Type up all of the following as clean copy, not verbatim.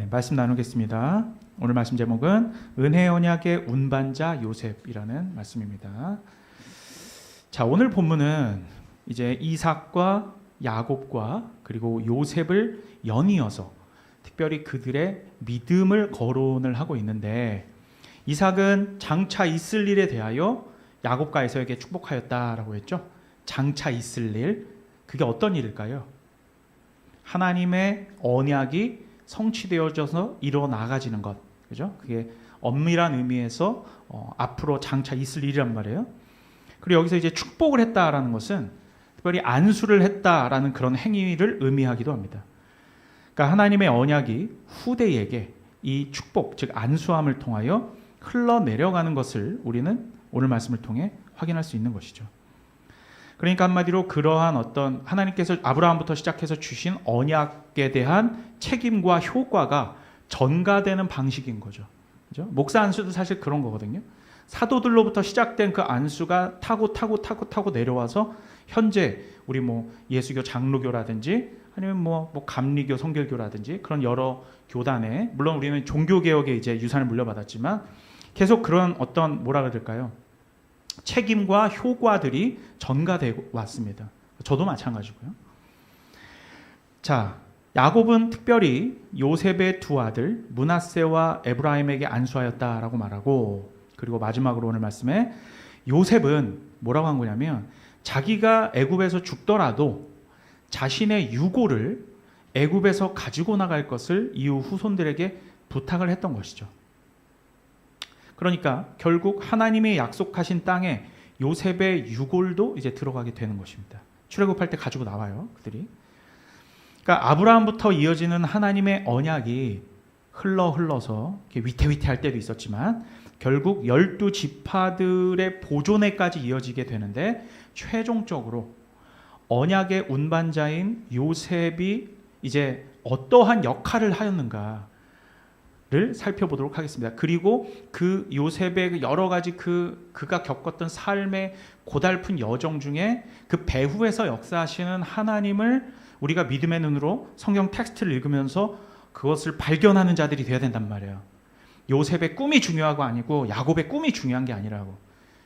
말씀 나누겠습니다. 오늘 말씀 제목은 은혜 언약의 운반자 요셉이라는 말씀입니다. 자, 오늘 본문은 이제 이삭과 야곱과 그리고 요셉을 연이어서 특별히 그들의 믿음을 거론을 하고 있는데, 이삭은 장차 있을 일에 대하여 야곱과 에서에게 축복하였다라고 했죠. 장차 있을 일, 그게 어떤 일일까요? 하나님의 언약이 성취되어져서 이루어나가지는 것, 그죠? 그게 엄밀한 의미에서 앞으로 장차 있을 일이란 말이에요. 그리고 여기서 이제 축복을 했다라는 것은 특별히 안수를 했다라는 그런 행위를 의미하기도 합니다. 그러니까 하나님의 언약이 후대에게 이 축복, 즉 안수함을 통하여 흘러내려가는 것을 우리는 오늘 말씀을 통해 확인할 수 있는 것이죠. 그러니까 한마디로 그러한 어떤 하나님께서 아브라함부터 시작해서 주신 언약에 대한 책임과 효과가 전가되는 방식인 거죠. 그죠? 목사 안수도 사실 그런 거거든요. 사도들로부터 시작된 그 안수가 타고 내려와서 현재 우리 예수교 장로교라든지 아니면 감리교 성결교라든지 그런 여러 교단에, 물론 우리는 종교개혁의 이제 유산을 물려받았지만 계속 그런 어떤 뭐라 그럴까요? 책임과 효과들이 전가되고 왔습니다. 저도 마찬가지고요. 자, 야곱은 특별히 요셉의 두 아들 므낫세와 에브라임에게 안수하였다라고 말하고, 그리고 마지막으로 오늘 말씀에 요셉은 뭐라고 한 거냐면 자기가 애굽에서 죽더라도 자신의 유고를 애굽에서 가지고 나갈 것을 이후 후손들에게 부탁을 했던 것이죠. 그러니까 결국 하나님이 약속하신 땅에 요셉의 유골도 이제 들어가게 되는 것입니다. 출애굽할 때 가지고 나와요, 그들이. 그러니까 아브라함부터 이어지는 하나님의 언약이 흘러서 위태위태할 때도 있었지만 결국 12지파들의 보존에까지 이어지게 되는데, 최종적으로 언약의 운반자인 요셉이 이제 어떠한 역할을 하였는가를 살펴보도록 하겠습니다. 그리고 그 요셉의 여러 가지 그가 겪었던 삶의 고달픈 여정 중에 그 배후에서 역사하시는 하나님을 우리가 믿음의 눈으로 성경 텍스트를 읽으면서 그것을 발견하는 자들이 되어야 된단 말이에요. 요셉의 꿈이 중요하고 아니고 야곱의 꿈이 중요한 게 아니라고.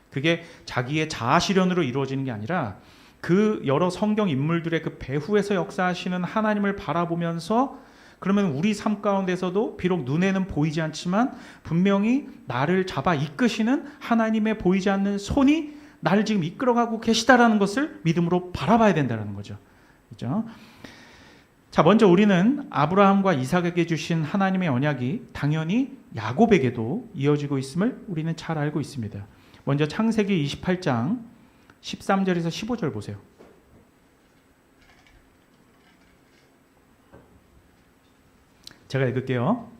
그게 자기의 자아실현으로 이루어지는 게 아니라 그 여러 성경 인물들의 그 배후에서 역사하시는 하나님을 바라보면서, 그러면 우리 삶 가운데서도 비록 눈에는 보이지 않지만 분명히 나를 잡아 이끄시는 하나님의 보이지 않는 손이 나를 지금 이끌어가고 계시다라는 것을 믿음으로 바라봐야 된다는 거죠. 그렇죠? 자, 먼저 우리는 아브라함과 이삭에게 주신 하나님의 언약이 당연히 야곱에게도 이어지고 있음을 우리는 잘 알고 있습니다. 먼저 창세기 28장 13절에서 15절 보세요. 제가 읽을게요.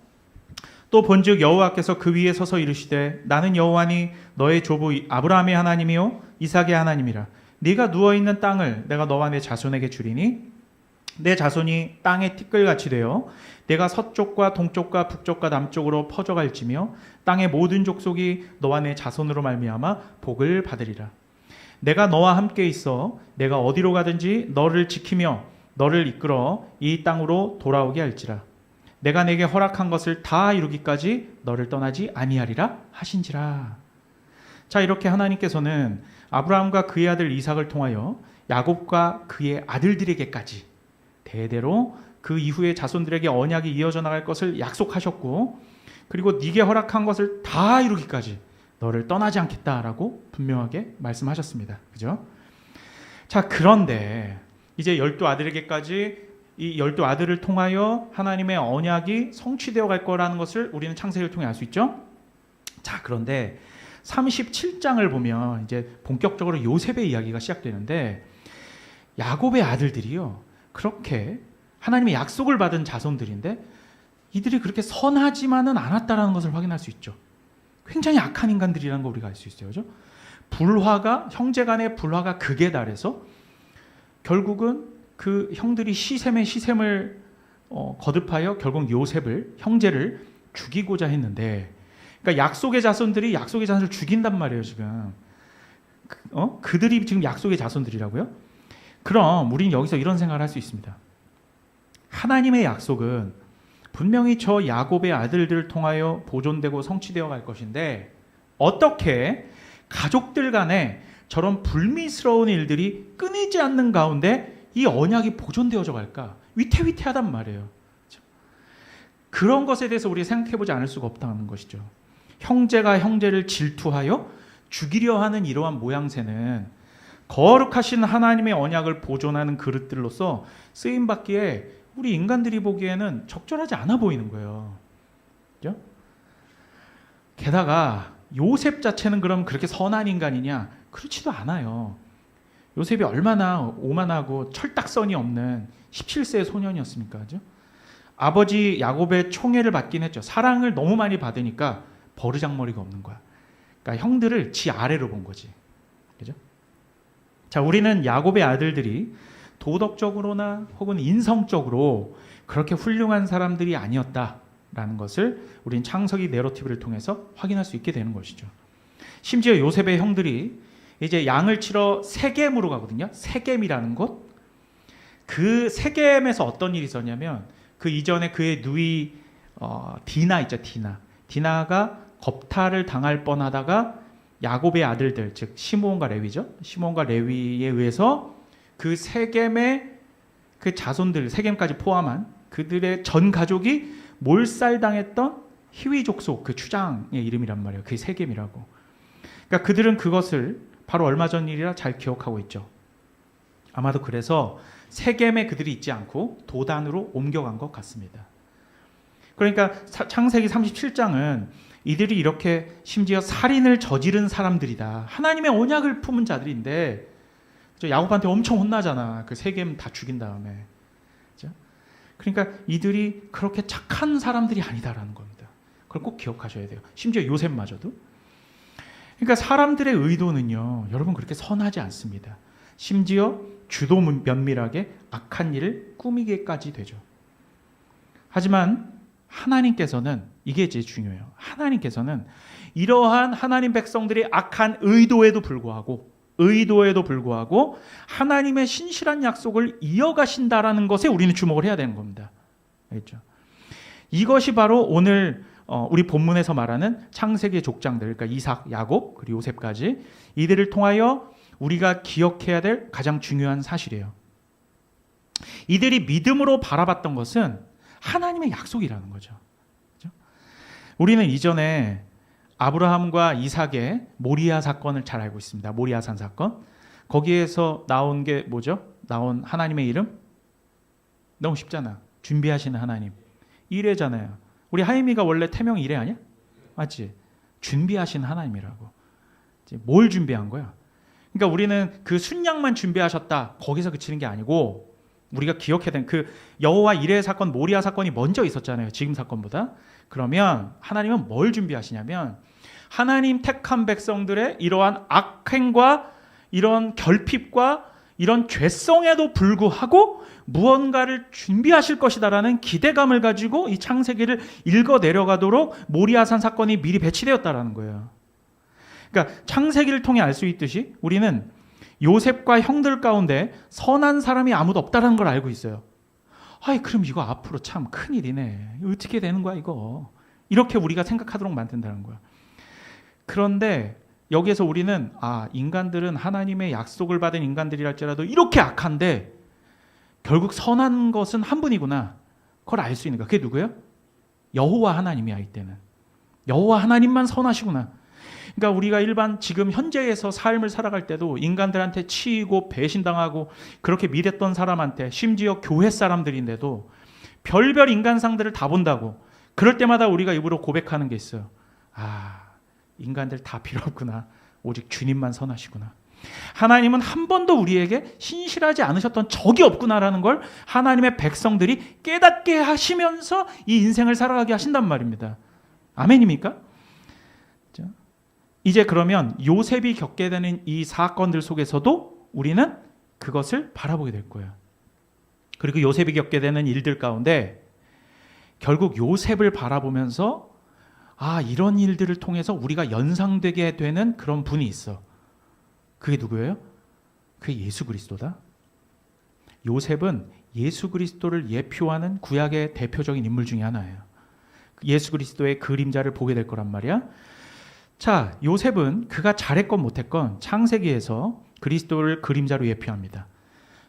또 본즉 여호와께서 그 위에 서서 이르시되 나는 여호와니 너의 조부 아브라함의 하나님이요 이삭의 하나님이라. 네가 누워있는 땅을 내가 너와 내 자손에게 주리니 내 자손이 땅의 티끌같이 되어 내가 서쪽과 동쪽과 북쪽과 남쪽으로 퍼져갈지며 땅의 모든 족속이 너와 내 자손으로 말미암아 복을 받으리라. 내가 너와 함께 있어 내가 어디로 가든지 너를 지키며 너를 이끌어 이 땅으로 돌아오게 할지라. 내가 내게 허락한 것을 다 이루기까지 너를 떠나지 아니하리라 하신지라. 자, 이렇게 하나님께서는 아브라함과 그의 아들 이삭을 통하여 야곱과 그의 아들들에게까지 대대로 그 이후의 자손들에게 언약이 이어져 나갈 것을 약속하셨고, 그리고 네게 허락한 것을 다 이루기까지 너를 떠나지 않겠다라고 분명하게 말씀하셨습니다. 그죠? 자, 그런데 이제 12아들에게까지 이 12아들을 통하여 하나님의 언약이 성취되어 갈 거라는 것을 우리는 창세기를 통해 알 수 있죠? 자, 그런데 37장을 보면 이제 본격적으로 요셉의 이야기가 시작되는데, 야곱의 아들들이요, 그렇게 하나님의 약속을 받은 자손들인데 이들이 그렇게 선하지만은 않았다라는 것을 확인할 수 있죠. 굉장히 악한 인간들이라는 걸 우리가 알 수 있어요. 그죠? 형제 간의 불화가 극에 달해서 결국은 그 형들이 시셈을 거듭하여 결국 형제를 죽이고자 했는데, 그러니까 약속의 자손들이 약속의 자손을 죽인단 말이에요, 지금. 그들이 지금 약속의 자손들이라고요? 그럼 우리는 여기서 이런 생각을 할 수 있습니다. 하나님의 약속은 분명히 저 야곱의 아들들을 통하여 보존되고 성취되어 갈 것인데 어떻게 가족들 간에 저런 불미스러운 일들이 끊이지 않는 가운데 이 언약이 보존되어져 갈까? 위태위태하단 말이에요. 그런 것에 대해서 우리가 생각해보지 않을 수가 없다는 것이죠. 형제가 형제를 질투하여 죽이려 하는 이러한 모양새는 거룩하신 하나님의 언약을 보존하는 그릇들로서 쓰임받기에 우리 인간들이 보기에는 적절하지 않아 보이는 거예요. 그죠? 게다가 요셉 자체는 그럼 그렇게 선한 인간이냐? 그렇지도 않아요. 요셉이 얼마나 오만하고 철딱선이 없는 17세의 소년이었습니까? 그죠? 아버지 야곱의 총애를 받긴 했죠. 사랑을 너무 많이 받으니까 버르장머리가 없는 거야. 그러니까 형들을 지 아래로 본 거지. 그죠? 자, 우리는 야곱의 아들들이 도덕적으로나 혹은 인성적으로 그렇게 훌륭한 사람들이 아니었다라는 것을 우린 창세기 내러티브를 통해서 확인할 수 있게 되는 것이죠. 심지어 요셉의 형들이 이제 양을 치러 세겜으로 가거든요. 세겜이라는 곳. 그 세겜에서 어떤 일이 있었냐면 그 이전에 그의 누이 디나 있죠. 디나가 겁탈을 당할 뻔하다가 야곱의 아들들, 즉 시므온과 레위죠. 시므온과 레위에 의해서 그 세겜의 그 자손들, 세겜까지 포함한 그들의 전 가족이 몰살당했던 히위 족속 그 추장의 이름이란 말이에요. 그게 세겜이라고. 그러니까 그들은 그것을 바로 얼마 전 일이라 잘 기억하고 있죠. 아마도 그래서 세겜에 그들이 있지 않고 도단으로 옮겨간 것 같습니다. 그러니까 창세기 37장은 이들이 이렇게 심지어 살인을 저지른 사람들이다. 하나님의 언약을 품은 자들인데 야곱한테 엄청 혼나잖아. 그 세겜 다 죽인 다음에. 그렇죠? 그러니까 이들이 그렇게 착한 사람들이 아니다라는 겁니다. 그걸 꼭 기억하셔야 돼요. 심지어 요셉마저도. 그러니까 사람들의 의도는요, 여러분 그렇게 선하지 않습니다. 심지어 주도 면밀하게 악한 일을 꾸미게까지 되죠. 하지만 하나님께서는 이게 제일 중요해요. 하나님께서는 이러한 하나님 백성들의 악한 의도에도 불구하고 하나님의 신실한 약속을 이어가신다라는 것에 우리는 주목을 해야 되는 겁니다. 알겠죠? 이것이 바로 오늘 우리 본문에서 말하는 창세기의 족장들, 그러니까 이삭, 야곱, 그리고 요셉까지 이들을 통하여 우리가 기억해야 될 가장 중요한 사실이에요. 이들이 믿음으로 바라봤던 것은 하나님의 약속이라는 거죠. 그렇죠? 우리는 이전에 아브라함과 이삭의 모리아 사건을 잘 알고 있습니다. 모리아산 사건. 거기에서 나온 게 뭐죠? 나온 하나님의 이름? 너무 쉽잖아. 준비하시는 하나님. 이레잖아요. 우리 하임이가 원래 태명 이레 아니야? 맞지? 준비하신 하나님이라고. 뭘 준비한 거야? 그러니까 우리는 그 순양만 준비하셨다. 거기서 그치는 게 아니고 우리가 기억해야 되는 그 여호와 이레 사건, 모리아 사건이 먼저 있었잖아요. 지금 사건보다. 그러면 하나님은 뭘 준비하시냐면 하나님 택한 백성들의 이러한 악행과 이런 결핍과 이런 죄성에도 불구하고 무언가를 준비하실 것이다라는 기대감을 가지고 이 창세기를 읽어 내려가도록 모리아산 사건이 미리 배치되었다라는 거예요. 그러니까 창세기를 통해 알 수 있듯이 우리는 요셉과 형들 가운데 선한 사람이 아무도 없다는 걸 알고 있어요. 아이, 그럼 이거 앞으로 참 큰일이네. 어떻게 되는 거야 이거. 이렇게 우리가 생각하도록 만든다는 거야. 그런데 여기에서 우리는 인간들은 하나님의 약속을 받은 인간들이랄지라도 이렇게 악한데 결국 선한 것은 한 분이구나. 그걸 알 수 있는 거야. 그게 누구예요? 여호와 하나님이야. 이때는 여호와 하나님만 선하시구나. 그러니까 우리가 일반 지금 현재에서 삶을 살아갈 때도 인간들한테 치이고 배신당하고 그렇게 믿었던 사람한테, 심지어 교회 사람들인데도 별별 인간상들을 다 본다고 그럴 때마다 우리가 입으로 고백하는 게 있어요. 인간들 다 필요 없구나. 오직 주님만 선하시구나. 하나님은 한 번도 우리에게 신실하지 않으셨던 적이 없구나라는 걸 하나님의 백성들이 깨닫게 하시면서 이 인생을 살아가게 하신단 말입니다. 아멘입니까? 이제 그러면 요셉이 겪게 되는 이 사건들 속에서도 우리는 그것을 바라보게 될 거예요. 그리고 요셉이 겪게 되는 일들 가운데 결국 요셉을 바라보면서 이런 일들을 통해서 우리가 연상되게 되는 그런 분이 있어. 그게 누구예요? 그게 예수 그리스도다. 요셉은 예수 그리스도를 예표하는 구약의 대표적인 인물 중에 하나예요. 예수 그리스도의 그림자를 보게 될 거란 말이야. 자, 요셉은 그가 잘했건 못했건 창세기에서 그리스도를 그림자로 예표합니다.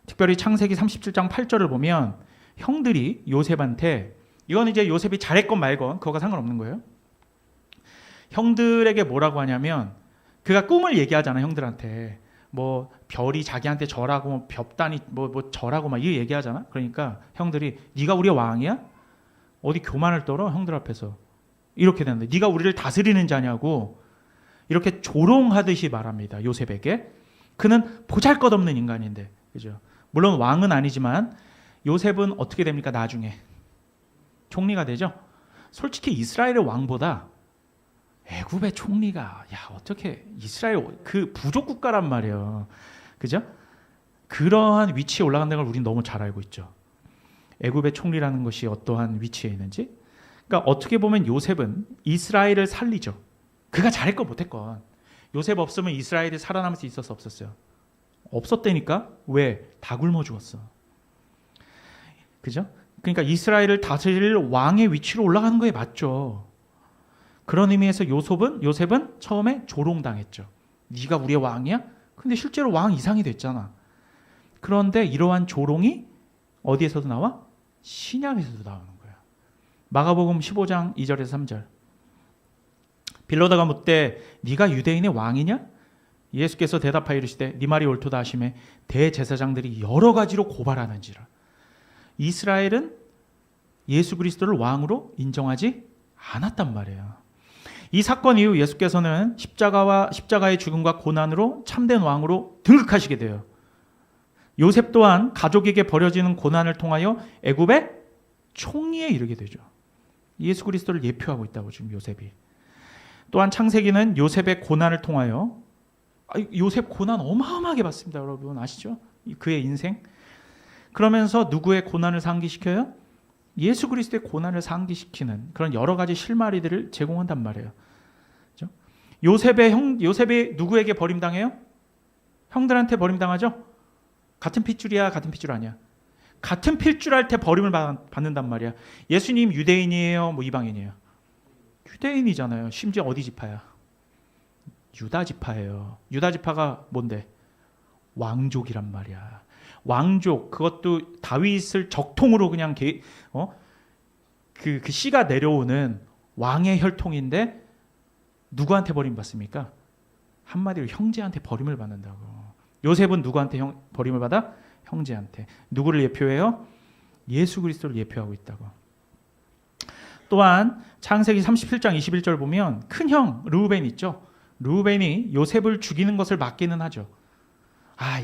특별히 창세기 37장 8절을 보면 형들이 요셉한테, 이건 이제 요셉이 잘했건 말건 그거가 상관없는 거예요. 형들에게 뭐라고 하냐면, 그가 꿈을 얘기하잖아, 형들한테. 뭐 별이 자기한테 절하고 벽단이 뭐 절하고 막 이 얘기하잖아. 그러니까 형들이 네가 우리의 왕이야? 어디 교만을 떨어? 형들 앞에서. 이렇게 되는데 네가 우리를 다스리는 자냐고 이렇게 조롱하듯이 말합니다, 요셉에게. 그는 보잘것없는 인간인데, 그죠? 물론 왕은 아니지만 요셉은 어떻게 됩니까? 나중에 총리가 되죠. 솔직히 이스라엘의 왕보다 애굽의 총리가, 야, 어떻게 이스라엘 그 부족 국가란 말이에요, 그죠? 그러한 위치에 올라간다는 걸 우리는 너무 잘 알고 있죠. 애굽의 총리라는 것이 어떠한 위치에 있는지. 그러니까 어떻게 보면 요셉은 이스라엘을 살리죠. 그가 잘했건 못했건 요셉 없으면 이스라엘이 살아남을 수 있었어, 없었어요? 없었다니까. 왜? 다 굶어 죽었어, 그죠? 그러니까 이스라엘을 다스릴 왕의 위치로 올라가는 거에 맞죠. 그런 의미에서 요셉은 처음에 조롱당했죠. 네가 우리의 왕이야? 근데 실제로 왕 이상이 됐잖아. 그런데 이러한 조롱이 어디에서도 나와? 신약에서도 나오는 거야. 마가복음 15장 2절에서 3절. 빌라도가 묻되 네가 유대인의 왕이냐? 예수께서 대답하여 이르시되 네 말이 옳도다 하시매 대제사장들이 여러 가지로 고발하는지라. 이스라엘은 예수 그리스도를 왕으로 인정하지 않았단 말이에요. 이 사건 이후 예수께서는 십자가의 죽음과 고난으로 참된 왕으로 등극하시게 돼요. 요셉 또한 가족에게 벌어지는 고난을 통하여 애굽의 총리에 이르게 되죠. 예수 그리스도를 예표하고 있다고 지금 요셉이. 또한 창세기는 요셉의 고난을 통하여, 요셉 고난 어마어마하게 받습니다, 여러분 아시죠? 그의 인생. 그러면서 누구의 고난을 상기시켜요? 예수 그리스도의 고난을 상기시키는 그런 여러 가지 실마리들을 제공한단 말이에요. 그렇죠? 요셉이 누구에게 버림당해요? 형들한테 버림당하죠? 같은 핏줄이야, 같은 핏줄 아니야? 같은 핏줄할 때 버림을 받는단 말이야. 예수님 유대인이에요, 뭐 이방인이에요? 유대인이잖아요. 심지어 어디 지파야? 유다 지파예요. 유다 지파가 뭔데? 왕족이란 말이야. 왕족, 그것도 다윗을 적통으로 그냥 그 씨가 내려오는 왕의 혈통인데 누구한테 버림받습니까? 한마디로 형제한테 버림을 받는다고. 요셉은 누구한테 버림을 받아? 형제한테. 누구를 예표해요? 예수 그리스도를 예표하고 있다고. 또한 창세기 37장 21절 보면 큰형 르우벤 있죠. 르우벤이 요셉을 죽이는 것을 막기는 하죠.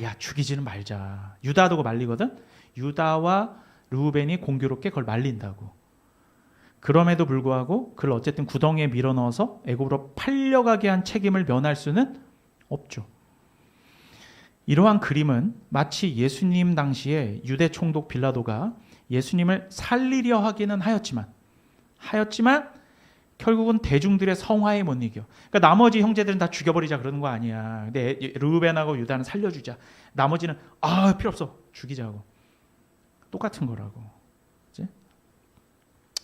야, 죽이지는 말자. 유다도 말리거든. 유다와 르우벤이 공교롭게 그걸 말린다고. 그럼에도 불구하고 그를 어쨌든 구덩이에 밀어넣어서 애굽으로 팔려가게 한 책임을 면할 수는 없죠. 이러한 그림은 마치 예수님 당시에 유대 총독 빌라도가 예수님을 살리려 하기는 하였지만 결국은 대중들의 성화에 못 이겨. 그러니까 나머지 형제들은 다 죽여버리자 그러는 거 아니야. 근데 르우벤하고 유다는 살려주자. 나머지는 필요 없어, 죽이자고. 똑같은 거라고. 그치?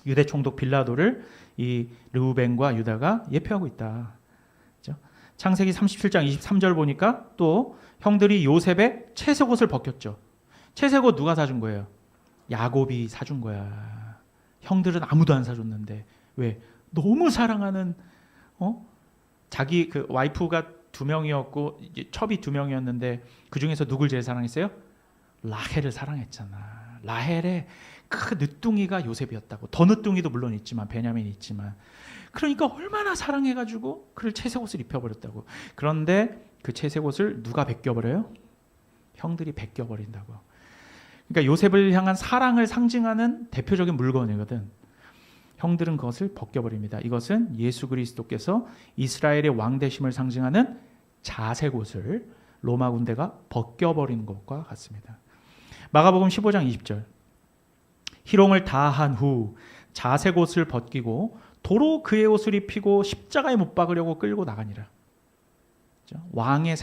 유대 총독 빌라도를 이 르우벤과 유다가 예표하고 있다. 그렇죠? 창세기 37장 23절 보니까 또 형들이 요셉의 채색옷을 벗겼죠. 채색옷 누가 사준 거예요? 야곱이 사준 거야. 형들은 아무도 안 사줬는데. 왜? 너무 사랑하는 자기 그 와이프가 2명이었고 첩이 2명이었는데 그 중에서 누굴 제일 사랑했어요? 라헬을 사랑했잖아. 라헬의 그 늦둥이가 요셉이었다고. 더 늦둥이도 물론 있지만 베냐민이 있지만. 그러니까 얼마나 사랑해가지고 그를 채색옷을 입혀버렸다고. 그런데 그 채색옷을 누가 벗겨버려요? 형들이 벗겨버린다고. 그러니까 요셉을 향한 사랑을 상징하는 대표적인 물건이거든. 형들은 그것을 벗겨버립니다. 이것은 예수 그리스도께서 이스라엘의 왕 되심을 상징하는 자색옷을 로마 군대가 벗겨버리는 것과 같습니다. 마가복음 15장 20절. 희롱을 다한 후 자색옷을 벗기고 도로 그의 옷을 입히고 십자가에 못 박으려고 끌고 나가니라. 왕을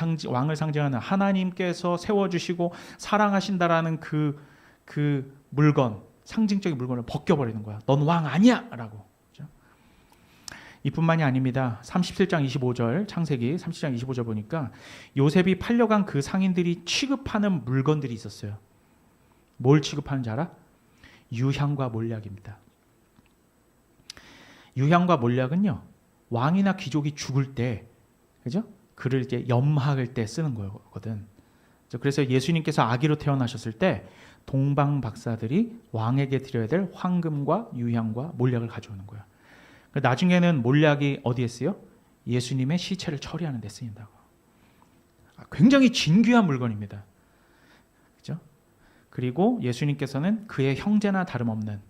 상징하는 하나님께서 세워주시고 사랑하신다라는 그 그 물건, 상징적인 물건을 벗겨버리는 거야. 넌 왕 아니야! 라고. 그렇죠? 이뿐만이 아닙니다. 37장 25절, 창세기 37장 25절 보니까 요셉이 팔려간 그 상인들이 취급하는 물건들이 있었어요. 뭘 취급하는지 알아? 유향과 몰약입니다. 유향과 몰약은요, 왕이나 귀족이 죽을 때, 그죠? 그를 이제 염할 때 쓰는 거거든. 그래서 예수님께서 아기로 태어나셨을 때 동방 박사들이 왕에게 드려야 될 황금과 유향과 몰약을 가져오는 거야. 나중에는 몰약이 어디에 쓰여? 예수님의 시체를 처리하는 데 쓰인다고. 굉장히 진귀한 물건입니다. 그죠? 그리고 예수님께서는 그의 형제나 다름없는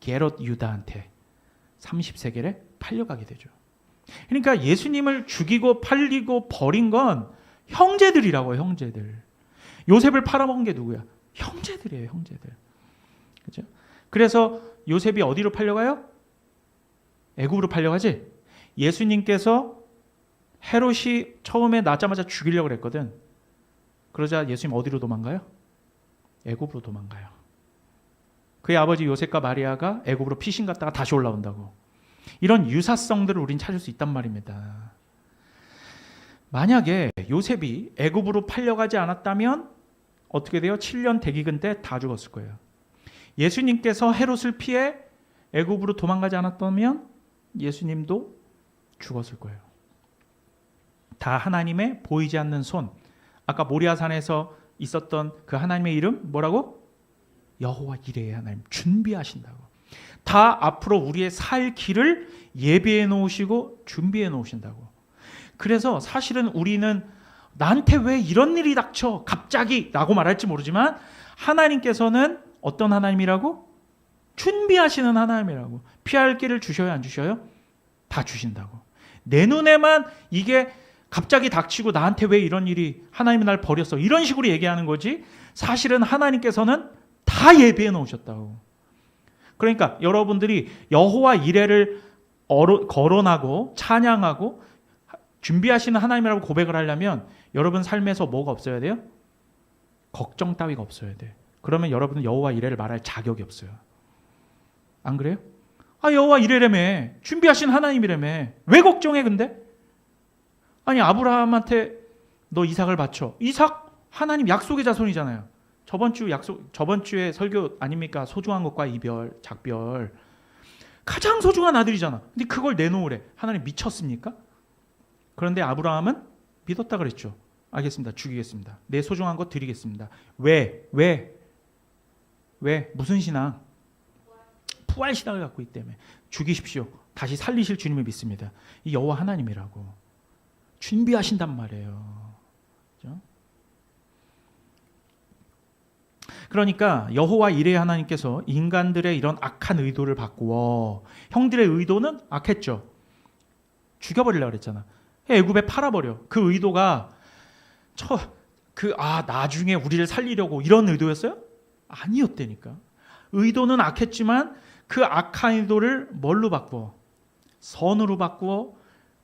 게롯 유다한테 30세겔에 팔려가게 되죠. 그러니까 예수님을 죽이고 팔리고 버린 건 형제들이라고요, 형제들. 요셉을 팔아먹은 게 누구야? 형제들이에요, 형제들. 그죠? 그래서 요셉이 어디로 팔려가요? 애굽으로 팔려가지? 예수님께서 헤롯이 처음에 낳자마자 죽이려고 그랬거든. 그러자 예수님 어디로 도망가요? 애굽으로 도망가요. 그의 아버지 요셉과 마리아가 애굽으로 피신 갔다가 다시 올라온다고. 이런 유사성들을 우린 찾을 수 있단 말입니다. 만약에 요셉이 애굽으로 팔려가지 않았다면 어떻게 돼요? 7년 대기근 때 다 죽었을 거예요. 예수님께서 헤롯을 피해 애굽으로 도망가지 않았다면 예수님도 죽었을 거예요. 다 하나님의 보이지 않는 손. 아까 모리아산에서 있었던 그 하나님의 이름 뭐라고? 여호와 이레의 하나님. 준비하신다고. 다 앞으로 우리의 살 길을 예비해 놓으시고 준비해 놓으신다고. 그래서 사실은 우리는 나한테 왜 이런 일이 닥쳐 갑자기 라고 말할지 모르지만 하나님께서는 어떤 하나님이라고? 준비하시는 하나님이라고. 피할 길을 주셔요, 안 주셔요? 다 주신다고. 내 눈에만 이게 갑자기 닥치고 나한테 왜 이런 일이, 하나님이 날 버렸어, 이런 식으로 얘기하는 거지 사실은 하나님께서는 다 예비해 놓으셨다고. 그러니까 여러분들이 여호와 이레를 거론하고 찬양하고 준비하시는 하나님이라고 고백을 하려면 여러분 삶에서 뭐가 없어야 돼요? 걱정 따위가 없어야 돼. 그러면 여러분은 여호와 이레를 말할 자격이 없어요. 안 그래요? 여호와 이레라며, 준비하신 하나님이라며, 왜 걱정해 근데? 아니 아브라함한테 너 이삭을 바쳐. 이삭 하나님 약속의 자손이잖아요. 저번 주에 설교 아닙니까? 소중한 것과 이별, 작별. 가장 소중한 아들이잖아. 근데 그걸 내놓으래. 하나님 미쳤습니까? 그런데 아브라함은 믿었다 그랬죠. 알겠습니다. 죽이겠습니다. 내 소중한 것 드리겠습니다. 왜? 무슨 신앙? 부활 신앙을 갖고 있기 때문에. 죽이십시오. 다시 살리실 주님을 믿습니다. 이 여호와 하나님이라고. 준비하신단 말이에요. 그렇죠? 그러니까 여호와 이레 하나님께서 인간들의 이런 악한 의도를 바꾸어, 형들의 의도는 악했죠. 죽여버리려고 그랬잖아. 애굽에 팔아버려. 그 의도가 나중에 우리를 살리려고 이런 의도였어요? 아니었다니까. 의도는 악했지만 그 악한 의도를 뭘로 바꾸어? 선으로 바꾸어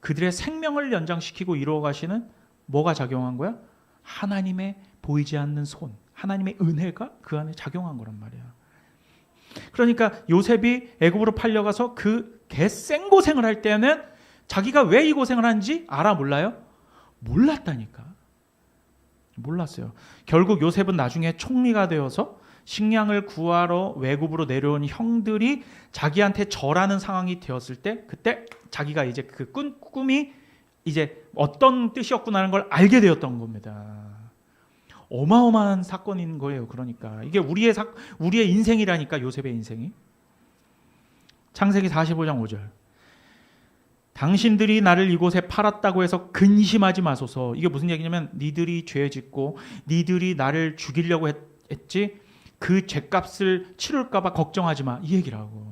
그들의 생명을 연장시키고 이루어 가시는 뭐가 작용한 거야? 하나님의 보이지 않는 손, 하나님의 은혜가 그 안에 작용한 거란 말이야. 그러니까 요셉이 애굽으로 팔려가서 그 개생고생을 할 때는 자기가 왜 이 고생을 하는지 알아 몰라요? 몰랐다니까. 몰랐어요. 결국 요셉은 나중에 총리가 되어서 식량을 구하러 외국으로 내려온 형들이 자기한테 절하는 상황이 되었을 때, 그때 자기가 이제 그 꿈이 이제 어떤 뜻이었구나라는 걸 알게 되었던 겁니다. 어마어마한 사건인 거예요. 그러니까 이게 우리의 인생이라니까. 요셉의 인생이. 창세기 45장 5절. 당신들이 나를 이곳에 팔았다고 해서 근심하지 마소서. 이게 무슨 얘기냐면 니들이 죄 짓고 니들이 나를 죽이려고 했지 그 죄값을 치룰까 봐 걱정하지 마. 이 얘기라고.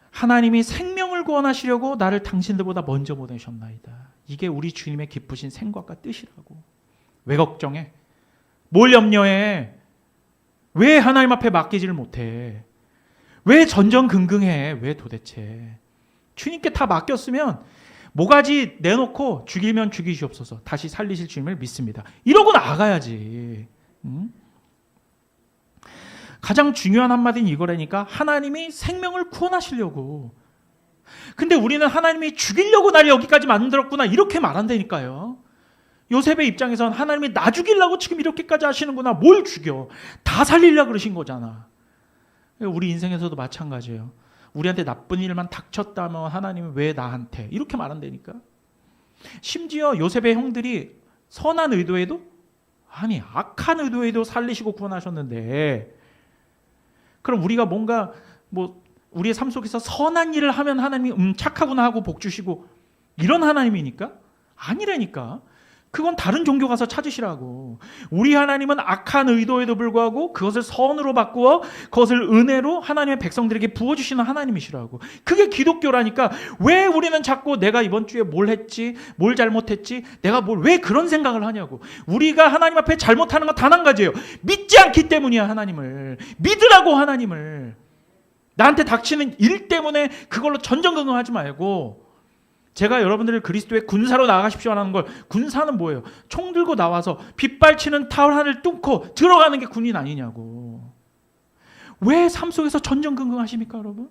하나님이 생명을 구원하시려고 나를 당신들보다 먼저 보내셨나이다. 이게 우리 주님의 기쁘신 생각과 뜻이라고. 왜 걱정해? 뭘 염려해? 왜 하나님 앞에 맡기지를 못해? 왜 전전긍긍해? 왜 도대체? 주님께 다 맡겼으면 모가지 내놓고 죽이면 죽이시옵소서. 다시 살리실 주님을 믿습니다. 이러고 나가야지. 응? 가장 중요한 한마디는 이거라니까. 하나님이 생명을 구원하시려고. 근데 우리는 하나님이 죽이려고 날 여기까지 만들었구나 이렇게 말한다니까요. 요셉의 입장에선 하나님이 나 죽이려고 지금 이렇게까지 하시는구나. 뭘 죽여? 다 살리려고 그러신 거잖아. 우리 인생에서도 마찬가지예요. 우리한테 나쁜 일만 닥쳤다면 하나님은 왜 나한테? 이렇게 말한다니까. 심지어 요셉의 형들이 선한 의도에도 아니 악한 의도에도 살리시고 구원하셨는데, 그럼 우리가 뭔가 우리의 삶 속에서 선한 일을 하면 하나님이 착하구나 하고 복 주시고 이런 하나님이니까? 아니라니까. 그건 다른 종교 가서 찾으시라고. 우리 하나님은 악한 의도에도 불구하고 그것을 선으로 바꾸어 그것을 은혜로 하나님의 백성들에게 부어주시는 하나님이시라고. 그게 기독교라니까. 왜 우리는 자꾸 내가 이번 주에 뭘 했지, 뭘 잘못했지, 내가 왜 그런 생각을 하냐고. 우리가 하나님 앞에 잘못하는 건 단 한 가지예요. 믿지 않기 때문이야. 하나님을 믿으라고. 하나님을 나한테 닥치는 일 때문에 그걸로 전전긍긍하지 말고, 제가 여러분들을 그리스도의 군사로 나아가십시오 하는 걸, 군사는 뭐예요? 총 들고 나와서 빗발치는 타월 하나를 뚫고 들어가는 게 군인 아니냐고. 왜 삶 속에서 전전긍긍하십니까, 여러분?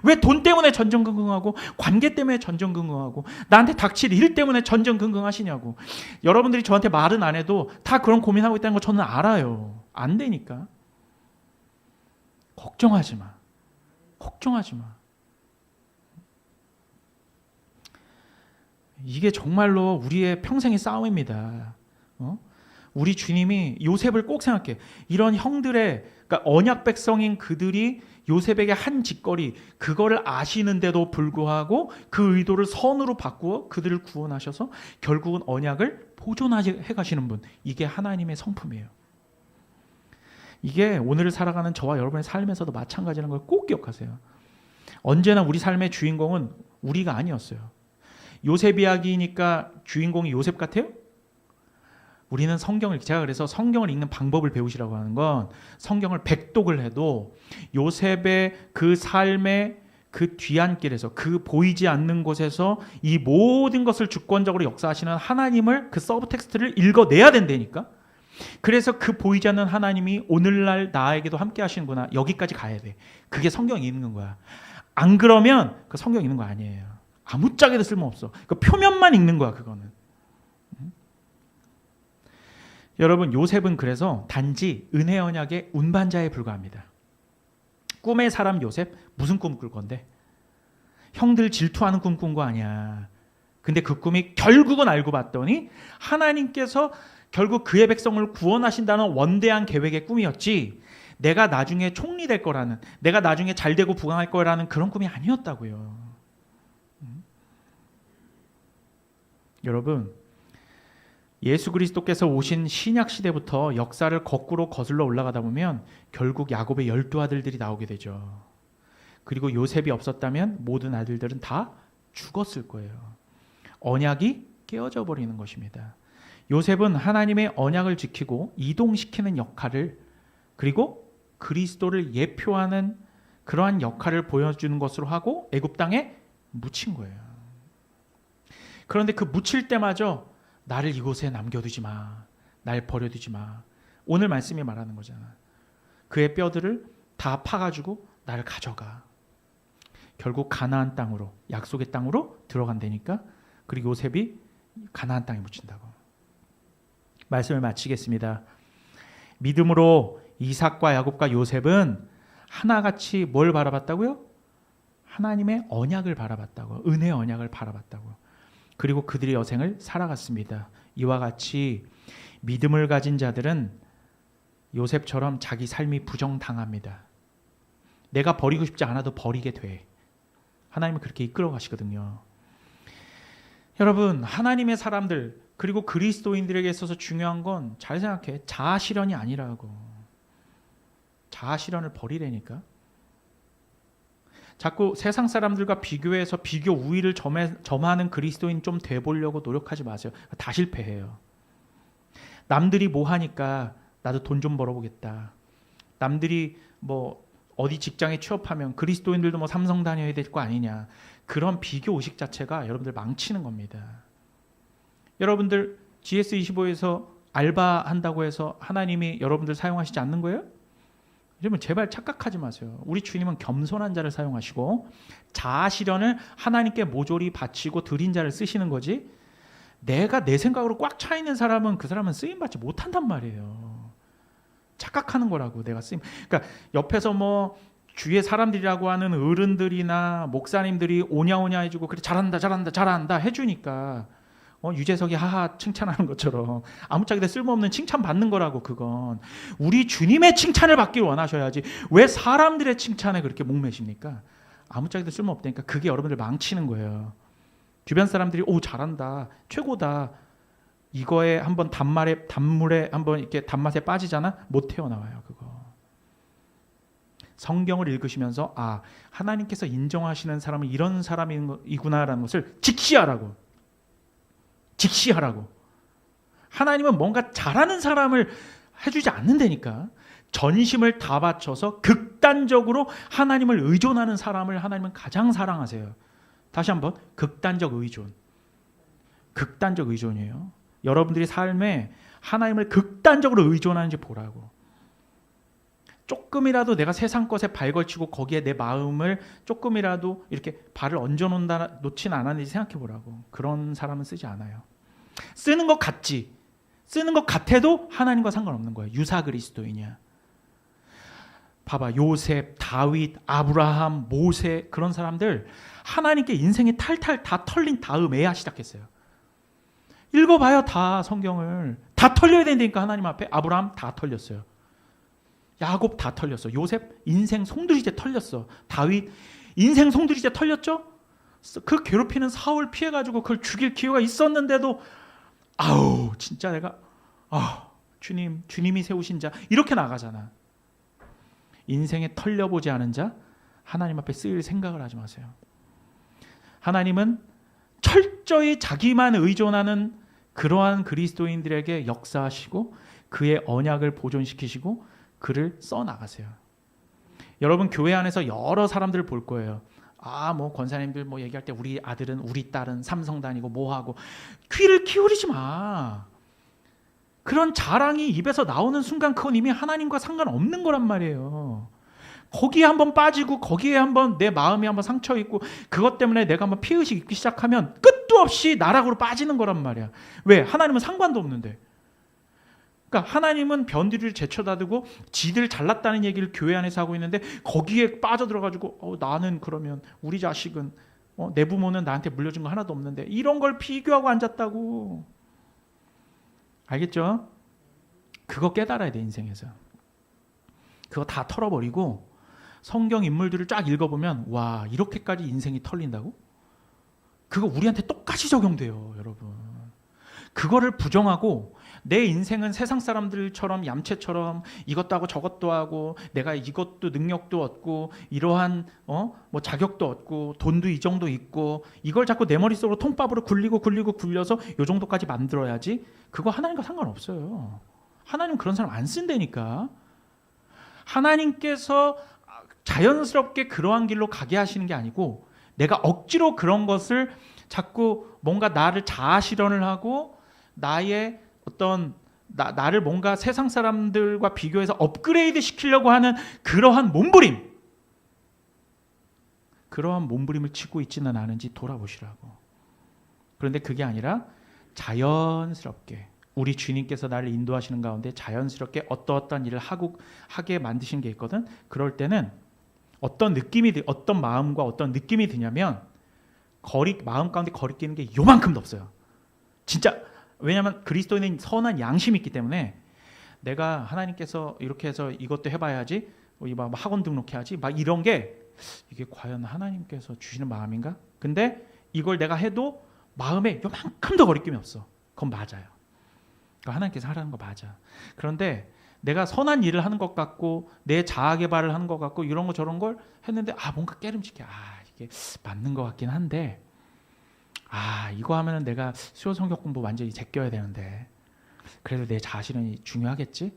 왜 돈 때문에 전전긍긍하고, 관계 때문에 전전긍긍하고, 나한테 닥칠 일 때문에 전전긍긍하시냐고. 여러분들이 저한테 말은 안 해도 다 그런 고민하고 있다는 거 저는 알아요. 안 되니까. 걱정하지 마. 걱정하지 마. 이게 정말로 우리의 평생의 싸움입니다. 우리 주님이 요셉을 꼭 생각해. 이런 형들의, 그러니까 언약 백성인 그들이 요셉에게 한 짓거리, 그거를 아시는데도 불구하고 그 의도를 선으로 바꾸어 그들을 구원하셔서 결국은 언약을 보존해 가시는 분. 이게 하나님의 성품이에요. 이게 오늘을 살아가는 저와 여러분의 삶에서도 마찬가지라는 걸 꼭 기억하세요. 언제나 우리 삶의 주인공은 우리가 아니었어요. 요셉 이야기니까 주인공이 요셉 같아요? 우리는 성경을, 제가 그래서 성경을 읽는 방법을 배우시라고 하는 건, 성경을 백독을 해도 요셉의 그 삶의 그 뒤안길에서, 그 보이지 않는 곳에서 이 모든 것을 주권적으로 역사하시는 하나님을, 그 서브텍스트를 읽어내야 된다니까. 그래서 그 보이지 않는 하나님이 오늘날 나에게도 함께 하시는구나, 여기까지 가야 돼. 그게 성경이 읽는 거야. 안 그러면 그 성경 읽는 거 아니에요. 아무짝에도 쓸모없어. 그 표면만 읽는 거야, 그거는. 여러분, 요셉은 그래서 단지 은혜 언약의 운반자에 불과합니다. 꿈의 사람 요셉, 무슨 꿈 꿀 건데? 형들 질투하는 꿈 꾼 거 아니야. 근데 그 꿈이 결국은 알고 봤더니 하나님께서 결국 그의 백성을 구원하신다는 원대한 계획의 꿈이었지, 내가 나중에 총리 될 거라는, 내가 나중에 잘 되고 부강할 거라는 그런 꿈이 아니었다고요. 여러분, 예수 그리스도께서 오신 신약 시대부터 역사를 거꾸로 거슬러 올라가다 보면 결국 야곱의 12아들들이 나오게 되죠. 그리고 요셉이 없었다면 모든 아들들은 다 죽었을 거예요. 언약이 깨어져 버리는 것입니다. 요셉은 하나님의 언약을 지키고 이동시키는 역할을, 그리고 그리스도를 예표하는 그러한 역할을 보여주는 것으로 하고 애굽 땅에 묻힌 거예요. 그런데 그 묻힐 때마저 나를 이곳에 남겨두지 마, 날 버려두지 마. 오늘 말씀이 말하는 거잖아. 그의 뼈들을 다 파가지고 나를 가져가. 결국 가나안 땅으로, 약속의 땅으로 들어간다니까. 그리고 요셉이 가나안 땅에 묻힌다고. 말씀을 마치겠습니다. 믿음으로 이삭과 야곱과 요셉은 하나같이 뭘 바라봤다고요? 하나님의 언약을 바라봤다고. 은혜의 언약을 바라봤다고. 그리고 그들의 여생을 살아갔습니다. 이와 같이 믿음을 가진 자들은 요셉처럼 자기 삶이 부정당합니다. 내가 버리고 싶지 않아도 버리게 돼. 하나님은 그렇게 이끌어 가시거든요. 여러분, 하나님의 사람들 그리고 그리스도인들에게 있어서 중요한 건, 잘 생각해, 자아 실현이 아니라고. 자아 실현을 버리라니까. 자꾸 세상 사람들과 비교해서 비교 우위를 점하는 그리스도인 좀 돼보려고 노력하지 마세요. 다 실패해요. 남들이 뭐 하니까 나도 돈 좀 벌어보겠다. 남들이 뭐 어디 직장에 취업하면 그리스도인들도 뭐 삼성 다녀야 될 거 아니냐. 그런 비교 의식 자체가 여러분들 망치는 겁니다. 여러분들 GS25에서 알바한다고 해서 하나님이 여러분들 사용하시지 않는 거예요? 여러분 제발 착각하지 마세요. 우리 주님은 겸손한 자를 사용하시고 자아 실현을 하나님께 모조리 바치고 드린 자를 쓰시는 거지, 내가 내 생각으로 꽉 차 있는 사람은 그 사람은 쓰임 받지 못한단 말이에요. 착각하는 거라고. 내가 쓰임. 그러니까 옆에서 뭐 주위의 사람들이라고 하는 어른들이나 목사님들이 오냐오냐 해주고 그래 잘한다 잘한다 잘한다 해주니까 유재석이 하하 칭찬하는 것처럼 아무짝에도 쓸모없는 칭찬 받는 거라고. 그건 우리 주님의 칭찬을 받길 원하셔야지 왜 사람들의 칭찬에 그렇게 목매십니까? 아무짝에도 쓸모없다니까. 그게 여러분들 망치는 거예요. 주변 사람들이 오 잘한다 최고다 이거에 한번 단물에 한번 이렇게 단맛에 빠지잖아, 못 태어나와요. 그거. 성경을 읽으시면서 아, 하나님께서 인정하시는 사람은 이런 사람이구나라는 것을 직시하라고. 하나님은 뭔가 잘하는 사람을 해주지 않는다니까. 전심을 다 바쳐서 극단적으로 하나님을 의존하는 사람을 하나님은 가장 사랑하세요. 다시 한번, 극단적 의존이에요. 여러분들이 삶에 하나님을 극단적으로 의존하는지 보라고. 조금이라도 내가 세상 것에 발 걸치고 거기에 내 마음을 조금이라도 이렇게 발을 놓진 않았는지 생각해 보라고. 그런 사람은 쓰지 않아요. 쓰는 것 같지. 쓰는 것 같아도 하나님과 상관없는 거예요. 유사 그리스도이냐. 봐봐, 요셉, 다윗, 아브라함, 모세, 그런 사람들 하나님께 인생이 탈탈 다 털린 다음에야 시작했어요. 읽어봐요. 다 성경을 다 털려야 된다니까. 하나님 앞에. 아브라함 다 털렸어요. 야곱 다 털렸어. 요셉 인생 송두리째 털렸어. 다윗 인생 송두리째 털렸죠. 그 괴롭히는 사울 피해가지고 그걸 죽일 기회가 있었는데도 아우 진짜 내가 주님이 세우신 자 이렇게 나가잖아. 인생에 털려보지 않은 자 하나님 앞에 쓰일 생각을 하지 마세요. 하나님은 철저히 자기만 의존하는 그러한 그리스도인들에게 역사하시고 그의 언약을 보존시키시고 그를 써나가세요. 여러분 교회 안에서 여러 사람들을 볼 거예요. 뭐 권사님들 뭐 얘기할 때 우리 아들은 우리 딸은 삼성 다니고 뭐하고. 귀를 기울이지 마. 그런 자랑이 입에서 나오는 순간 그건 이미 하나님과 상관없는 거란 말이에요. 거기에 한번 빠지고 거기에 한번 내 마음이 한번 상처 있고 그것 때문에 내가 한번 피의식 있기 시작하면 끝도 없이 나락으로 빠지는 거란 말이야. 왜? 하나님은 상관도 없는데. 그러니까 하나님은 변두리를 제쳐다두고 지들 잘났다는 얘기를 교회 안에서 하고 있는데 거기에 빠져들어가지고 나는 그러면 우리 자식은 내 부모는 나한테 물려준 거 하나도 없는데 이런 걸 비교하고 앉았다고. 알겠죠? 그거 깨달아야 돼. 인생에서 그거 다 털어버리고 성경 인물들을 쫙 읽어보면 와 이렇게까지 인생이 털린다고? 그거 우리한테 똑같이 적용돼요. 여러분 그거를 부정하고 내 인생은 세상 사람들처럼 얌체처럼 이것도 하고 저것도 하고 내가 이것도 능력도 얻고 이러한 뭐 자격도 얻고 돈도 이 정도 있고 이걸 자꾸 내 머릿속으로 통밥으로 굴려서 요 정도까지 만들어야지. 그거 하나님과 상관없어요. 하나님 그런 사람 안 쓴다니까. 하나님께서 자연스럽게 그러한 길로 가게 하시는 게 아니고 내가 억지로 그런 것을 자꾸 뭔가 나를 자아 실현을 하고 나의 어떤 나를 뭔가 세상 사람들과 비교해서 업그레이드 시키려고 하는 그러한 몸부림을 치고 있지는 않은지 돌아보시라고. 그런데 그게 아니라 자연스럽게 우리 주님께서 나를 인도하시는 가운데 자연스럽게 어떠한 일을 하게 만드신 게 있거든. 그럴 때는 어떤 마음과 어떤 느낌이 드냐면 마음 가운데 거리끼는 게 요만큼도 없어요. 진짜. 왜냐하면 그리스도인은 선한 양심이 있기 때문에 내가 하나님께서 이렇게 해서 이것도 해봐야지, 학원 등록해야지, 이런 게 이게 과연 하나님께서 주시는 마음인가? 근데 이걸 내가 해도 마음에 요만큼도 거리낌이 없어. 그건 맞아요. 그러니까 하나님께서 하라는 거 맞아. 그런데 내가 선한 일을 하는 것 같고 내 자아 개발을 하는 것 같고 이런 거 저런 걸 했는데 뭔가 깨름직해. 이게 맞는 것 같긴 한데 이거 하면은 내가 수요 성경 공부 완전히 제껴야 되는데 그래도 내 자신은 중요하겠지?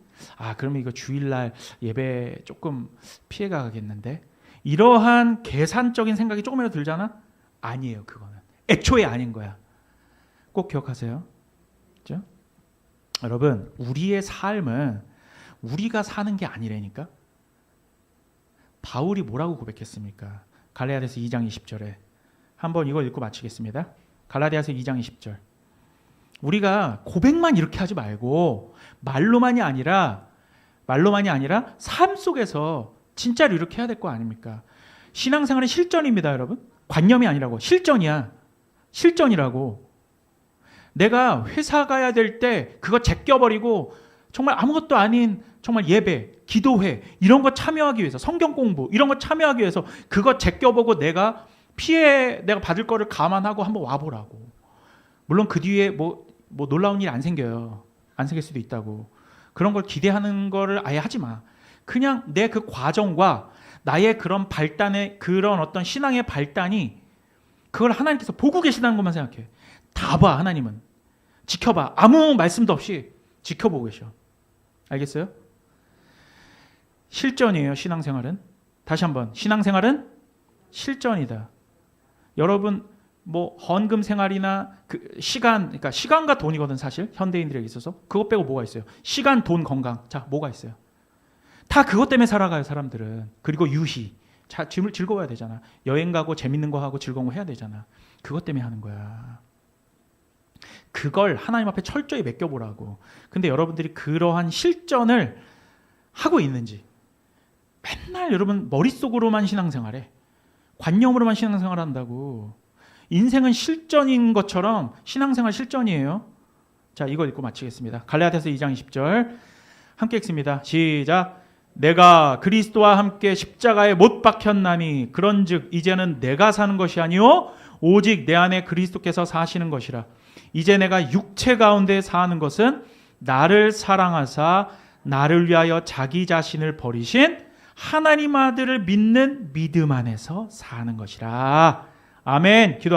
그러면 이거 주일날 예배 조금 피해가겠는데? 이러한 계산적인 생각이 조금이라도 들잖아? 아니에요. 그거는 애초에 아닌 거야. 꼭 기억하세요. 그렇죠? 여러분 우리의 삶은 우리가 사는 게 아니라니까. 바울이 뭐라고 고백했습니까? 갈라디아서 2장 20절에 한번 이걸 읽고 마치겠습니다. 갈라디아서 2장 20절. 우리가 고백만 이렇게 하지 말고 말로만이 아니라 삶 속에서 진짜로 이렇게 해야 될 거 아닙니까? 신앙생활은 실전입니다, 여러분. 관념이 아니라고. 실전이야. 실전이라고. 내가 회사 가야 될 때 그거 제껴버리고 정말 아무것도 아닌 정말 예배, 기도회 이런 거 참여하기 위해서, 성경 공부 이런 거 참여하기 위해서 그거 제껴보고 내가 내가 받을 거를 감안하고 한번 와보라고. 물론 그 뒤에 뭐 놀라운 일 안 생겨요. 안 생길 수도 있다고. 그런 걸 기대하는 거를 아예 하지 마. 그냥 내 그 과정과 나의 그런 발단의 그런 어떤 신앙의 발단이 그걸 하나님께서 보고 계시다는 것만 생각해. 다 봐, 하나님은. 지켜봐. 아무 말씀도 없이 지켜보고 계셔. 알겠어요? 실전이에요, 신앙생활은. 다시 한번. 신앙생활은 실전이다. 여러분, 헌금 생활이나 그러니까 시간과 돈이거든, 사실. 현대인들에게 있어서. 그것 빼고 뭐가 있어요? 시간, 돈, 건강. 자, 뭐가 있어요? 다 그것 때문에 살아가요, 사람들은. 그리고 유희. 자, 즐거워야 되잖아. 여행 가고 재밌는 거 하고 즐거운 거 해야 되잖아. 그것 때문에 하는 거야. 그걸 하나님 앞에 철저히 맡겨보라고. 근데 여러분들이 그러한 실전을 하고 있는지. 맨날 여러분 머릿속으로만 신앙생활해. 관념으로만 신앙생활 한다고. 인생은 실전인 것처럼 신앙생활 실전이에요. 자, 이거 읽고 마치겠습니다. 갈라디아서 2장 20절 함께 읽습니다. 시작. 내가 그리스도와 함께 십자가에 못 박혔나니 그런즉 이제는 내가 사는 것이 아니요 오직 내 안에 그리스도께서 사시는 것이라. 이제 내가 육체 가운데 사는 것은 나를 사랑하사 나를 위하여 자기 자신을 버리신 하나님 아들을 믿는 믿음 안에서 사는 것이라. 아멘. 기도